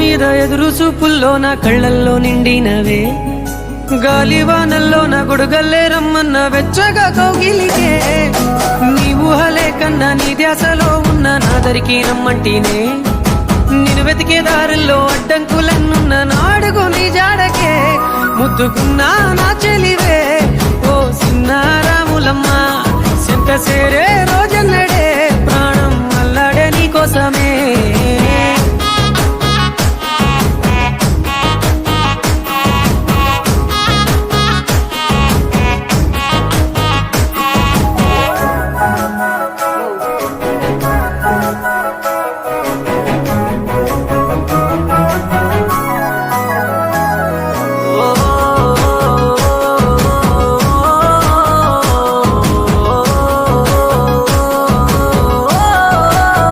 మీద ఎదురు చూపుల్లో నా కళ్ళల్లో నిండినవే, గాలివానల్లో నా గొడుగల్లే రమ్మన్న వెచ్చగా కౌగిలికే, నీ ఊహలే కన్నా నీ ధ్యాసలో ఉన్న నాదరికి రమ్మంటేనే, నేను వెతికే దారుల్లో అడ్డంకులన్నున్న నాడుగు నీ జాడకే, ముద్దుకున్నా నా చెలివే ఓ సిన్నారాములమ్మ, సింత సేరే రోజన్నడే ప్రాణం అల్లాడే నీ కోసమే.